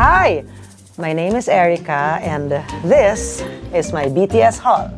Hi, my name is Erika and this is my BTS haul.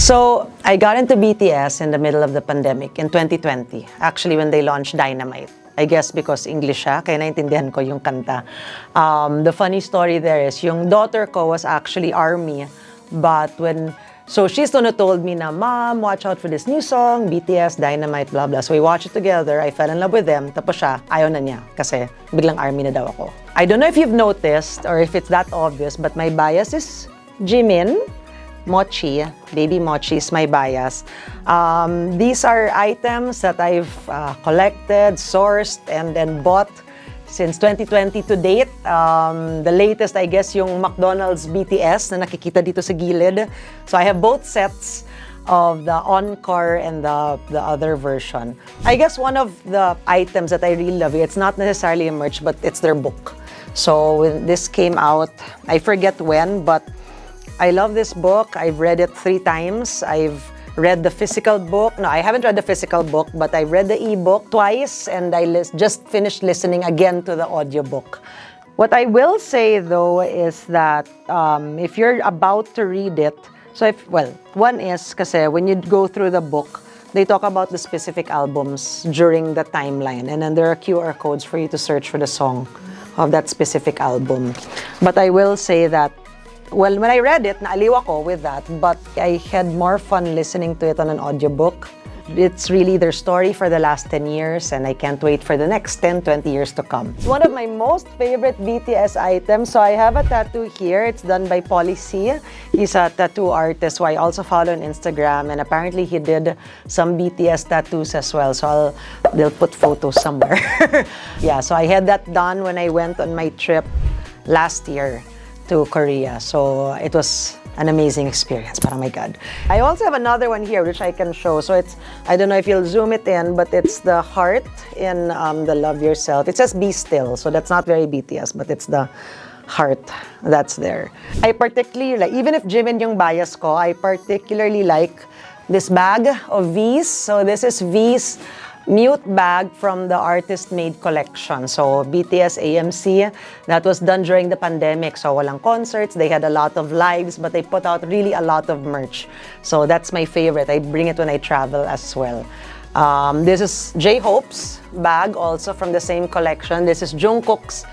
So, I got into BTS in the middle of the pandemic in 2020, actually when they launched Dynamite. I guess because English siya, kaya naintindihan ko yung kanta. The funny story there is, yung daughter ko was actually ARMY, but so she's the one who told me na, Mom, watch out for this new song, BTS, Dynamite, blah, blah. So we watched it together, I fell in love with them, tapos siya, ayaw na niya, kasi biglang ARMY na daw ako. I don't know if you've noticed, or if it's that obvious, but my bias is Jimin. Mochi, baby Mochi is my bias. These are items that I've collected, sourced, and then bought since 2020 to date. The latest, I guess, yung McDonald's BTS na nakikita dito sa gilid. So I have both sets of the Encore and the other version. I guess one of the items that I really love, it's not necessarily a merch, but it's their book. So when this came out, I forget when, but I love this book. I've read it 3 times. I've read the physical book. No, I haven't read the physical book, but I've read the e-book twice, and I just finished listening again to the audiobook. What I will say, though, is that if you're about to read it, one is, kasi when you go through the book, they talk about the specific albums during the timeline, and then there are QR codes for you to search for the song of that specific album. But I will say that, well, when I read it, naaliw ako with that, but I had more fun listening to it on an audiobook. It's really their story for the last 10 years, and I can't wait for the next 10, 20 years to come. It's one of my most favorite BTS items. So I have a tattoo here. It's done by Policy. He's a tattoo artist who I also follow on Instagram, and apparently he did some BTS tattoos as well. So they'll put photos somewhere. Yeah, so I had that done when I went on my trip last year to Korea. So it was an amazing experience, but oh my God. I also have another one here which I can show. So it's, I don't know if you'll zoom it in, but it's the heart in the Love Yourself. It says Be Still, so that's not very BTS, but it's the heart that's there. I particularly like, even if Jimin yung bias ko, I particularly like this bag of V's. So this is V's mute bag from the Artist Made collection. So BTS AMC, that was done during the pandemic. So walang concerts, they had a lot of lives, but they put out really a lot of merch. So that's my favorite. I bring it when I travel as well. This is J-Hope's bag, also from the same collection. This is Jungkook's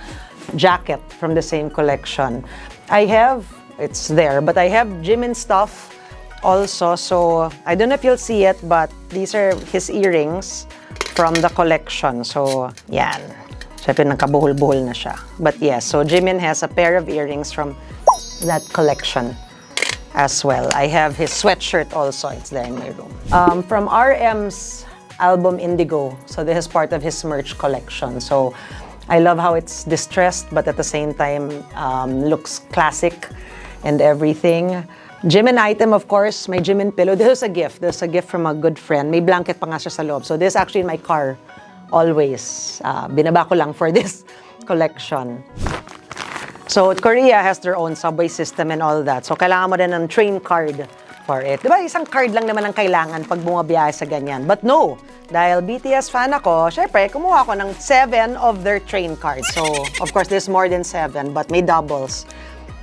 jacket from the same collection. It's there, but I have Jimin stuff also. So I don't know if you'll see it, but these are his earrings from the collection. So, yan. Siyempre, nagkabuhol-buhol na siya. But yes, so Jimin has a pair of earrings from that collection as well. I have his sweatshirt also. It's there in my room. From RM's album Indigo. So this is part of his merch collection. So I love how it's distressed, but at the same time, looks classic and everything. Jimin item, of course, my Jimin pillow. This is a gift. This is a gift from a good friend. May blanket pa nga siya sa loob. So this is actually in my car always. Binaba ko lang for this collection. So Korea has their own subway system and all that. So kailangan mo din ng train card for it. Diba, isang card lang naman ang kailangan pag bumabiyahe sa ganyan. But no, dahil BTS fan ako, syempre, kumuha ako ng 7 of their train cards. So, of course, there's more than 7, but may doubles.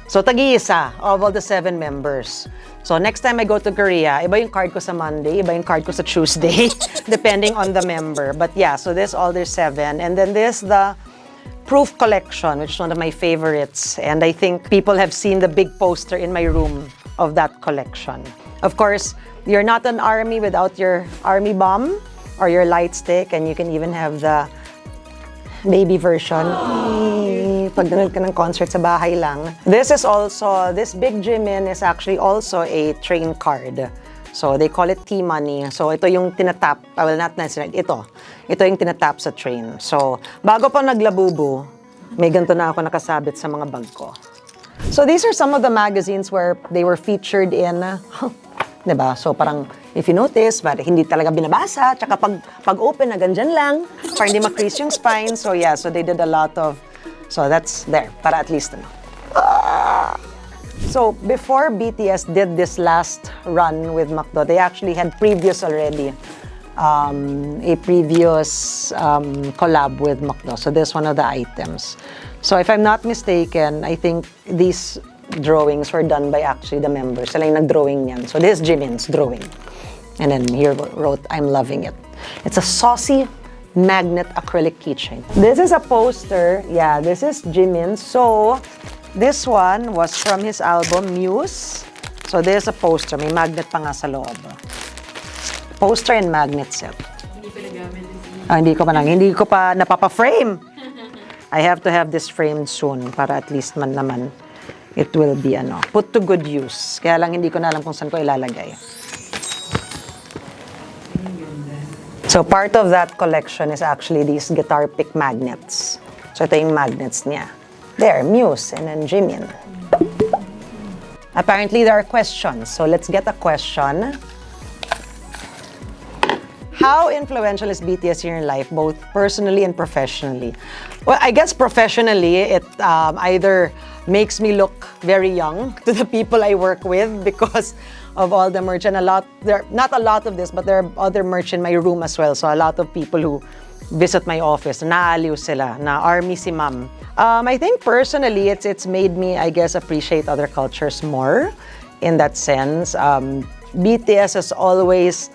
So, tagi-isa of all the 7 members. So, next time I go to Korea, iba yung card ko sa Monday, iba yung card ko sa Tuesday, depending on the member. But yeah, so this all there's 7. And then this, the Proof collection, which is one of my favorites. And I think people have seen the big poster in my room of that collection. Of course, you're not an ARMY without your ARMY bomb or your light stick, and you can even have the baby version. Pag nanood ka ng concert sa bahay lang. This is also, this big Jimin is actually also a train card. So they call it T-money. So ito yung tinatap, well not necessarily, ito yung tinatap sa train. So bago pa naglabubo, May ganito na ako nakasabit sa mga bag ko. So these are some of the magazines where they were featured in, diba? So parang, if you notice, hindi talaga binabasa, tsaka pag open na ganyan lang, para hindi ma-crease yung spine. So yeah, so they did a lot of, so that's there, para at least, ano. So before BTS did this last run with McDo, they actually had previous already, a previous collab with McDo. So this is one of the items. So if I'm not mistaken, I think these drawings were done by actually the members. Sila yung nag-drawing niyan. So this is Jimin's drawing. And then here wrote, I'm loving it. It's a saucy magnet acrylic keychain. This is a poster. Yeah, this is Jimin. So this one was from his album Muse. So this is a poster. May magnet pa nga sa loob. Poster and magnet set. Hindi pa nagamit. Hindi ko pa napapa-frame. I have to have this framed soon para at least man naman it will be put to good use. Kaya lang hindi ko na alam kung saan ko ilalagay. So part of that collection is actually these guitar pick magnets. So ito yung magnets niya. There, Muse and then Jimin. Apparently there are questions. So let's get a question. How influential is BTS in your life, both personally and professionally? Well, I guess professionally, it either makes me look very young to the people I work with because of all the merch and not a lot of this, but there are other merch in my room as well. So a lot of people who visit my office, naaliw sila, na army si ma'am. I think personally, it's made me, I guess, appreciate other cultures more in that sense. BTS has always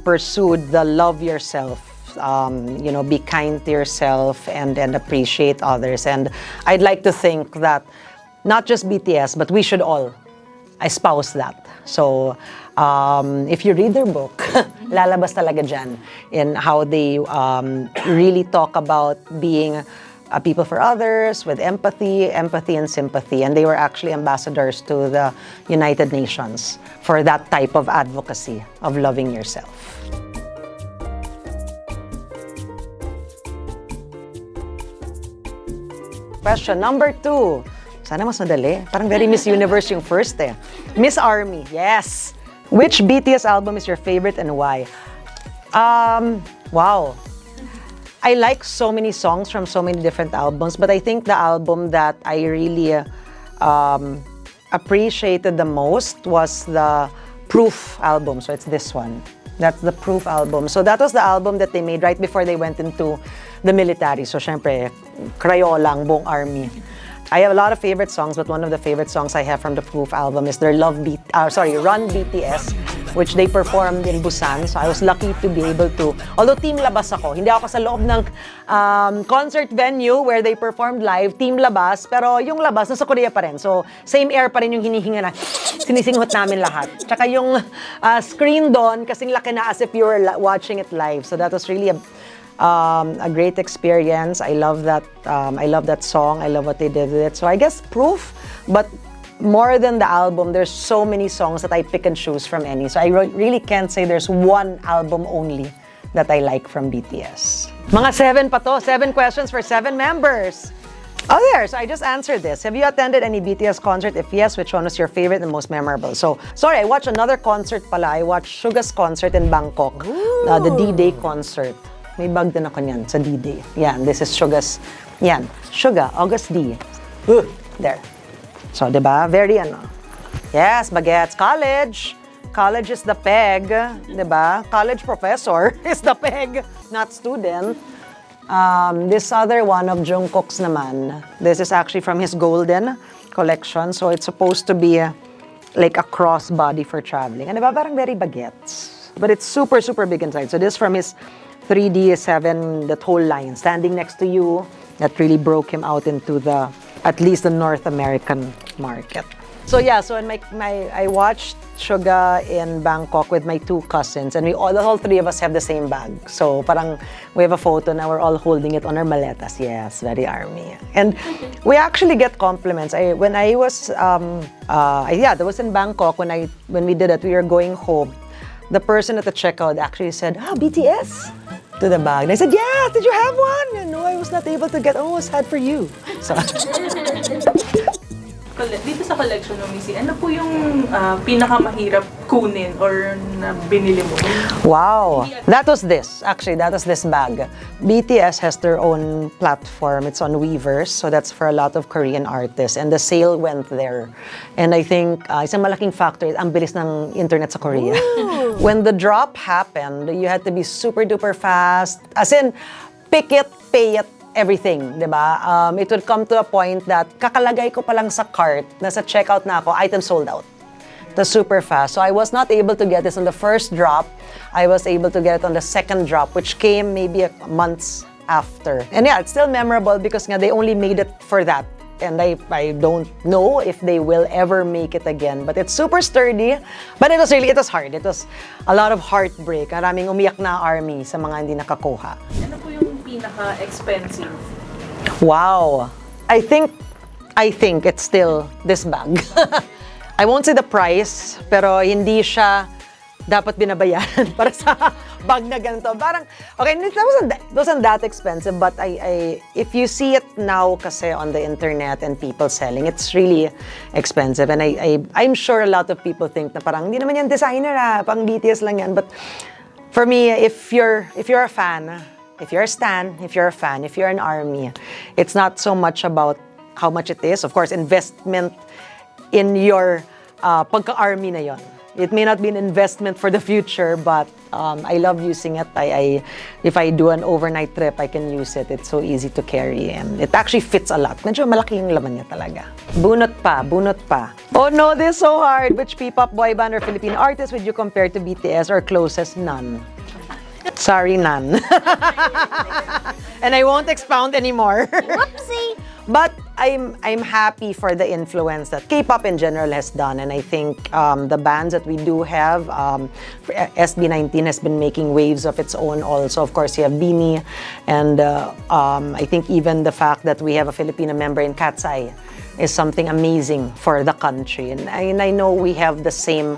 pursued the love yourself, be kind to yourself and appreciate others. And I'd like to think that not just BTS, but we should all espouse that. So if you read their book, lalabas talaga dyan in how they really talk about being people for others with empathy and sympathy. And they were actually ambassadors to the United Nations for that type of advocacy of loving yourself. Question number 2. Sana mas madali. Parang very Miss Universe yung first eh. Miss Army, yes. Which BTS album is your favorite and why? Wow. I like so many songs from so many different albums, but I think the album that I really appreciated the most was the Proof album. So it's this one. That's the Proof album. So that was the album that they made right before they went into the military. So syempre, Crayolang, buong army. I have a lot of favorite songs, but one of the favorite songs I have from the Proof album is their Run BTS, which they performed in Busan. So I was lucky to be able to, although team labas ako, hindi ako sa loob ng concert venue where they performed live, team labas, pero yung labas nasa Korea pa rin. So same air pa rin yung hinihinga na sinisinghot namin lahat. Tsaka yung screen doon, kasing laki na as if you were watching it live. So that was really a great experience. I love that song. I love what they did with it. So I guess Proof, but more than the album, there's so many songs that I pick and choose from any. So I really can't say there's one album only that I like from BTS. Mga 7 pa to. 7 questions for 7 members. Oh, there. So I just answered this. Have you attended any BTS concert? If yes, which one was your favorite and most memorable? So, sorry, I watched another concert pala. I watched Suga's concert in Bangkok. The D-Day concert. May bag din ako niyan sa D-Day. Yan, this is Suga's. Yan, Suga, August D. There. So, di ba? Very Yes, bagets. College. College is the peg. Di ba? College professor is the peg, not student. This other one of Jungkook's naman, this is actually from his Golden collection. So, it's supposed to be like a crossbody for traveling. And di ba? Parang very bagets. But it's super, super big inside. So, this from his 3D7, that whole line, Standing Next to You, that really broke him out into at least the North American market. So yeah, so in I watched Suga in Bangkok with my 2 cousins, and the whole 3 of us have the same bag. So parang we have a photo now, we're all holding it on our maletas. Yes, very army. And we actually get compliments. When I was, that was in Bangkok, when we did it, we were going home. The person at the checkout actually said, BTS? to the bag. And I said, yeah, did you have one? And no, I was not able to get, oh, sad for you. So, Dito sa collection mo, Missy, ano po yung pinakamahirap kunin or na binili mo? wow. That was this. Actually, that was this bag. BTS has their own platform. It's on Weavers. So that's for a lot of Korean artists. And the sale went there. And I think isang malaking factor is ang bilis ng internet sa Korea. When the drop happened, you had to be super duper fast. As in, pick it, pay it, everything, di ba? It would come to a point that kakalagay ko pa lang sa cart, nasa checkout na ako, item sold out. The super fast. So I was not able to get this on the first drop. I was able to get it on the second drop, which came maybe months after. And yeah, it's still memorable because nga they only made it for that. And I don't know if they will ever make it again. But it's super sturdy. But it was hard. It was a lot of heartbreak. Maraming umiyak na army sa mga hindi nakakuha. Ano po yung pinaka-expensive? Wow. I think it's still this bag. I won't say the price, pero hindi siya dapat binabayaran para sa bag na ganito. Parang, okay, it wasn't that expensive, but if you see it now kasi on the internet and people selling, it's really expensive. And I'm sure a lot of people think na parang, hindi naman yan designer pang BTS lang yan. But for me, if you're a fan, if you're a stan, if you're a fan, if you're an army, it's not so much about how much it is. Of course, investment in your pagka-army na yon. It may not be an investment for the future, but I love using it. If I do an overnight trip, I can use it. It's so easy to carry, and it actually fits a lot. Medyo malaki yung laman niya talaga. Bunot pa. Oh no, this is so hard. Which P-pop boy band or Filipino artist would you compare to BTS or closest? None. Sorry, none. And I won't expound anymore. Whoopsie. But I'm happy for the influence that K-pop in general has done, and I think the bands that we do have, SB19 has been making waves of its own also. Of course, you have Beanie, and I think even the fact that we have a Filipino member in Cat's Eye is something amazing for the country. And I know we have the same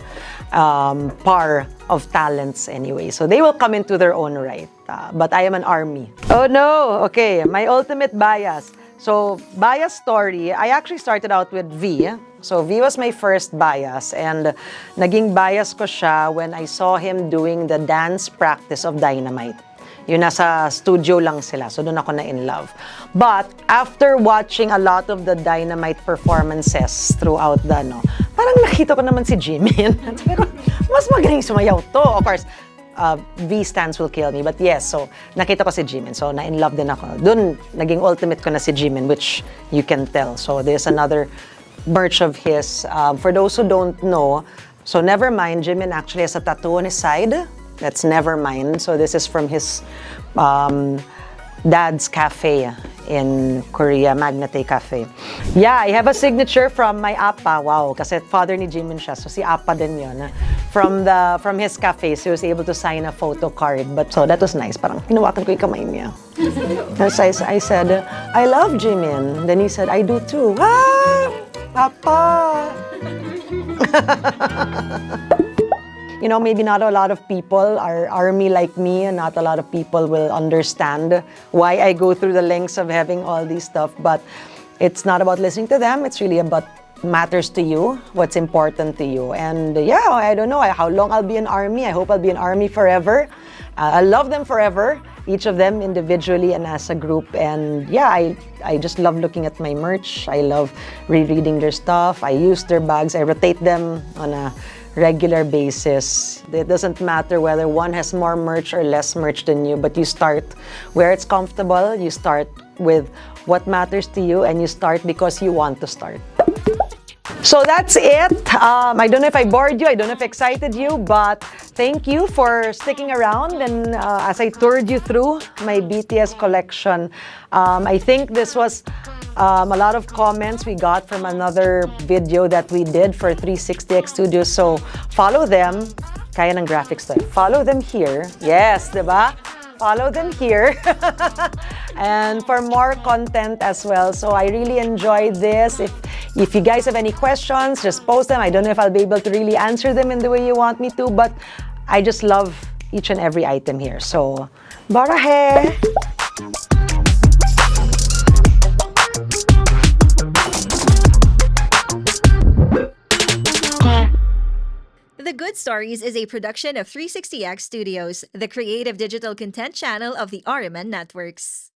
par of talents anyway, so they will come into their own right. But I am an army. Oh no, okay, my ultimate bias. So, bias story, I actually started out with V. So, V was my first bias, and naging bias ko siya when I saw him doing the dance practice of Dynamite. Yun, nasa studio lang sila, so doon ako na in love. But, after watching a lot of the Dynamite performances throughout the, parang nakita ko naman si Jimin. Pero, mas magaling sumayaw to. Of course, V stands will kill me. But yes, so nakita ko si Jimin. So na-in love din ako. Doon, naging ultimate ko na si Jimin, which you can tell. So there's another merch of his. For those who don't know, so Nevermind, Jimin actually has a tattoo on his side. That's Nevermind. So this is from his dad's cafe in Korea, Magnate Cafe. Yeah, I have a signature from my appa. Wow, kasi father ni Jimin siya. So si appa din yun. From his cafe, so he was able to sign a photo card. But so that was nice. Parang hinawakan ko yung kamay niya. So I said, I love Jimin. Then he said, I do too. Ah, appa. You know, maybe not a lot of people are army like me, and not a lot of people will understand why I go through the lengths of having all these stuff. But it's not about listening to them. It's really about matters to you, what's important to you. And yeah, I don't know how long I'll be an army. I hope I'll be an army forever. I love them forever, each of them individually and as a group. And yeah, I just love looking at my merch. I love rereading their stuff. I use their bags. I rotate them on a regular basis. It doesn't matter whether one has more merch or less merch than you, but you start where it's comfortable. You start with what matters to you, and you start because you want to start. So that's it. I don't know if I bored you, I don't know if I excited you, but thank you for sticking around and as I toured you through my BTS collection. I think this was a lot of comments we got from another video that we did for 360X Studios. So follow them. Kaya ng graphics to. Follow them here. Yes, diba? Follow them here. And for more content as well. So I really enjoyed this. If you guys have any questions, just post them. I don't know if I'll be able to really answer them in the way you want me to, but I just love each and every item here. So Barahe! The Good Stories is a production of 360X Studios, the creative digital content channel of the RMN Networks.